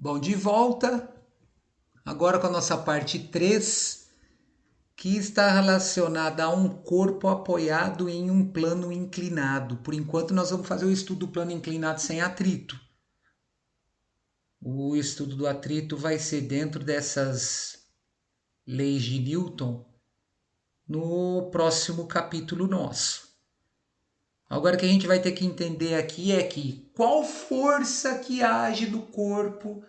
Bom, de volta, agora com a nossa parte 3, que está relacionada a um corpo apoiado em um plano inclinado. Por enquanto, nós vamos fazer o estudo do plano inclinado sem atrito. O estudo do atrito vai ser dentro dessas leis de Newton no próximo capítulo nosso. Agora o que a gente vai ter que entender aqui é que qual força que age no corpo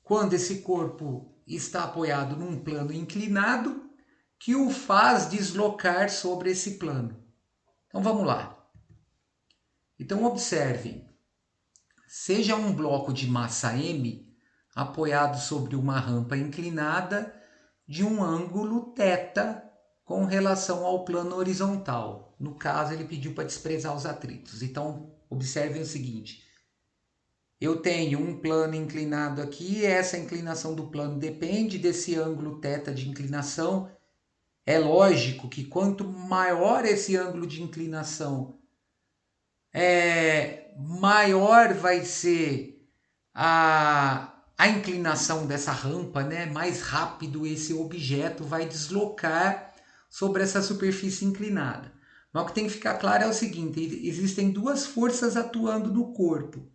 quando esse corpo está apoiado num plano inclinado que o faz deslocar sobre esse plano. Então vamos lá. Então observem, seja um bloco de massa m apoiado sobre uma rampa inclinada de um ângulo θ com relação ao plano horizontal. No caso, ele pediu para desprezar os atritos. Então, observem o seguinte. Eu tenho um plano inclinado aqui, e essa inclinação do plano depende desse ângulo θ de inclinação. É lógico que quanto maior esse ângulo de inclinação, maior vai ser a inclinação dessa rampa, né? Mais rápido esse objeto vai deslocar sobre essa superfície inclinada. Mas o que tem que ficar claro é o seguinte, existem duas forças atuando no corpo.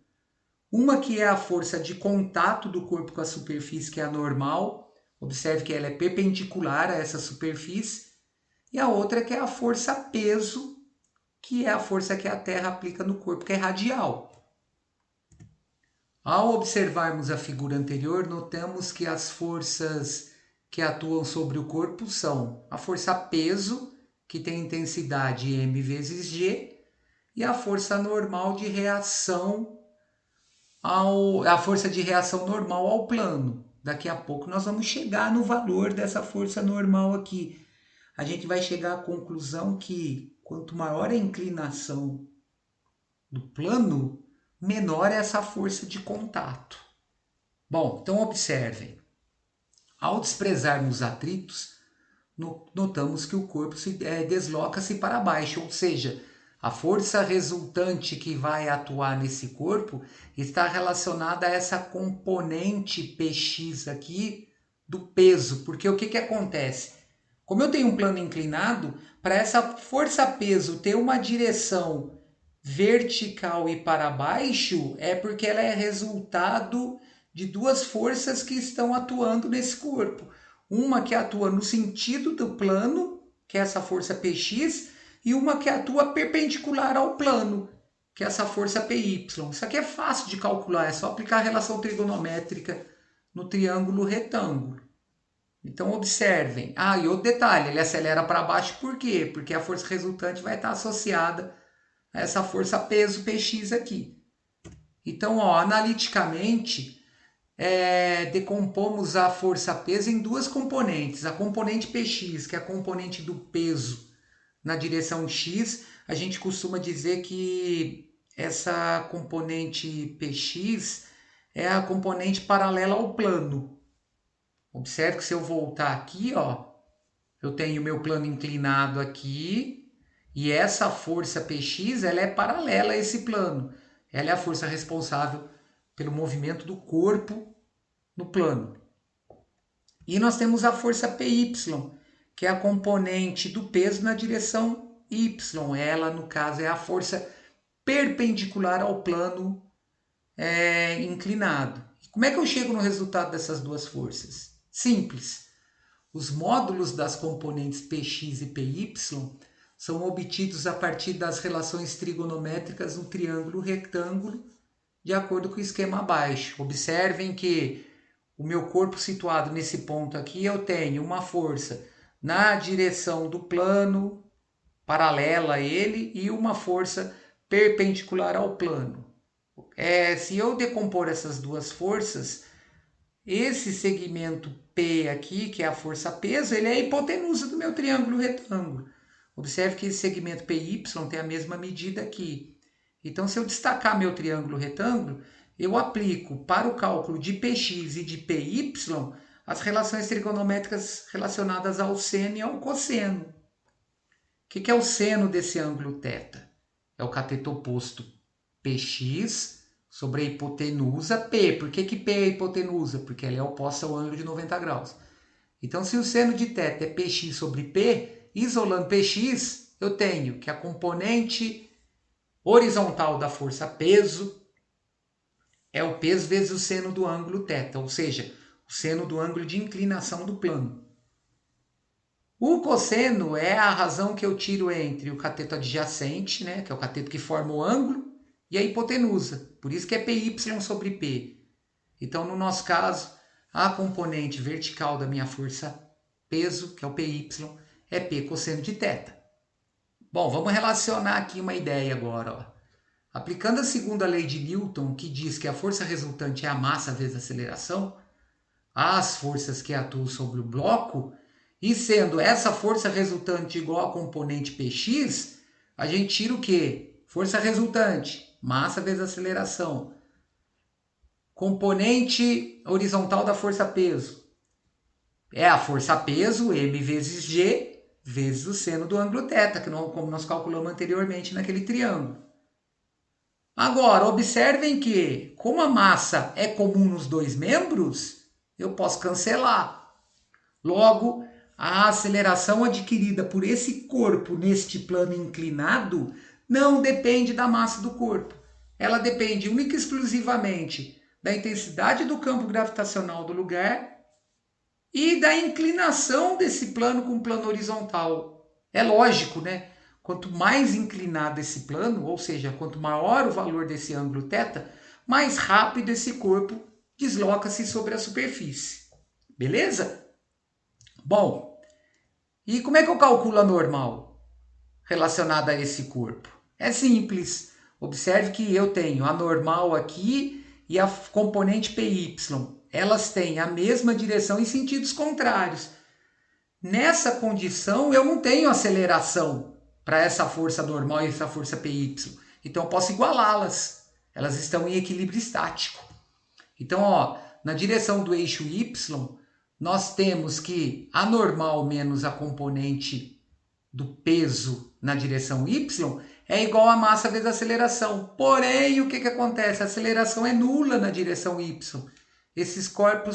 Uma que é a força de contato do corpo com a superfície, que é a normal. Observe que ela é perpendicular a essa superfície. E a outra que é a força peso, que é a força que a Terra aplica no corpo, que é radial. Ao observarmos a figura anterior, notamos que as forças que atuam sobre o corpo são a força peso, que tem intensidade m vezes g, e a força normal de reação a força de reação normal ao plano. Daqui a pouco nós vamos chegar no valor dessa força normal aqui. A gente vai chegar à conclusão que quanto maior a inclinação do plano, menor é essa força de contato. Bom, então observem. Ao desprezarmos atritos, notamos que o corpo desloca-se para baixo, ou seja, a força resultante que vai atuar nesse corpo está relacionada a essa componente Px aqui do peso, porque o que acontece? Como eu tenho um plano inclinado, para essa força peso ter uma direção vertical e para baixo, é porque ela é resultado de duas forças que estão atuando nesse corpo. Uma que atua no sentido do plano, que é essa força Px, e uma que atua perpendicular ao plano, que é essa força Py. Isso aqui é fácil de calcular, é só aplicar a relação trigonométrica no triângulo retângulo. Então observem. E outro detalhe, ele acelera para baixo por quê? Porque a força resultante vai estar associada a essa força peso Px aqui. Então, analiticamente, decompomos a força peso em duas componentes. A componente Px, que é a componente do peso na direção x, a gente costuma dizer que essa componente Px é a componente paralela ao plano. Observe que se eu voltar aqui, eu tenho meu plano inclinado aqui e essa força Px ela é paralela a esse plano. Ela é a força responsável pelo movimento do corpo no plano. E nós temos a força Py, que é a componente do peso na direção y. Ela, no caso, é a força perpendicular ao plano inclinado. Como é que eu chego no resultado dessas duas forças? Simples. Os módulos das componentes Px e Py são obtidos a partir das relações trigonométricas no triângulo retângulo, de acordo com o esquema abaixo. Observem que o meu corpo situado nesse ponto aqui, eu tenho uma força na direção do plano, paralela a ele, e uma força perpendicular ao plano. Se eu decompor essas duas forças, esse segmento P aqui, que é a força peso, ele é a hipotenusa do meu triângulo retângulo. Observe que esse segmento PY tem a mesma medida aqui. Então, se eu destacar meu triângulo retângulo, eu aplico para o cálculo de Px e de Py as relações trigonométricas relacionadas ao seno e ao cosseno. O que é o seno desse ângulo θ? É o cateto oposto Px sobre a hipotenusa P. Por que P é a hipotenusa? Porque ela é oposta ao ângulo de 90 graus. Então, se o seno de θ é Px sobre P, isolando Px, eu tenho que a componente horizontal da força peso é o peso vezes o seno do ângulo θ, ou seja, o seno do ângulo de inclinação do plano. O cosseno é a razão que eu tiro entre o cateto adjacente, né, que é o cateto que forma o ângulo, e a hipotenusa. Por isso que é Py sobre P. Então, no nosso caso, a componente vertical da minha força peso, que é o Py, é P cosseno de θ. Bom, vamos relacionar aqui uma ideia agora. Ó. Aplicando a segunda lei de Newton, que diz que a força resultante é a massa vezes a aceleração, as forças que atuam sobre o bloco, e sendo essa força resultante igual a componente Px, a gente tira o quê? Força resultante, massa vezes aceleração. Componente horizontal da força peso. É a força peso, m vezes g, vezes o seno do ângulo θ, como nós calculamos anteriormente naquele triângulo. Agora, observem que, como a massa é comum nos dois membros, eu posso cancelar. Logo, a aceleração adquirida por esse corpo neste plano inclinado não depende da massa do corpo. Ela depende única e exclusivamente da intensidade do campo gravitacional do lugar e da inclinação desse plano com o plano horizontal. É lógico, né? Quanto mais inclinado esse plano, ou seja, quanto maior o valor desse ângulo θ, mais rápido esse corpo desloca-se sobre a superfície. Beleza? Bom, e como é que eu calculo a normal relacionada a esse corpo? É simples. Observe que eu tenho a normal aqui e a componente Py. Elas têm a mesma direção em sentidos contrários. Nessa condição, eu não tenho aceleração para essa força normal e essa força Py. Então, eu posso igualá-las. Elas estão em equilíbrio estático. Então, ó, na direção do eixo y, nós temos que a normal menos a componente do peso na direção y é igual a massa vezes a aceleração. Porém, o que acontece? A aceleração é nula na direção y. Esse corpo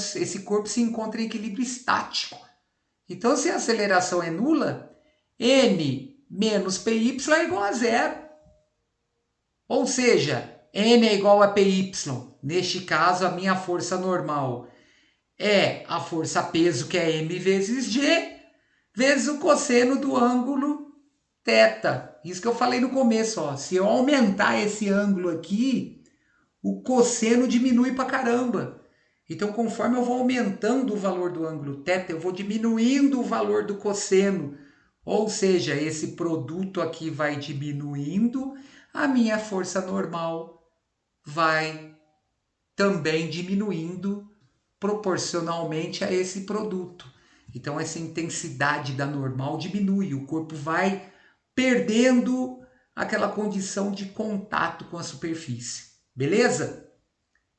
se encontra em equilíbrio estático. Então, se a aceleração é nula, n menos Py é igual a zero. Ou seja, n é igual a Py. Neste caso, a minha força normal é a força peso, que é m vezes g, vezes o cosseno do ângulo θ. Isso que eu falei no começo. Ó. Se eu aumentar esse ângulo aqui, o cosseno diminui pra caramba. Então, conforme eu vou aumentando o valor do ângulo θ, eu vou diminuindo o valor do cosseno. Ou seja, esse produto aqui vai diminuindo, a minha força normal vai também diminuindo proporcionalmente a esse produto. Então, essa intensidade da normal diminui, o corpo vai perdendo aquela condição de contato com a superfície. Beleza?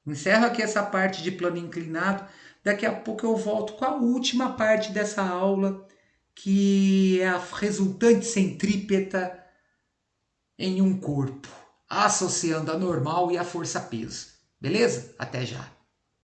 Encerro aqui essa parte de plano inclinado. Daqui a pouco eu volto com a última parte dessa aula, que é a resultante centrípeta em um corpo, associando a normal e a força-peso. Beleza? Até já!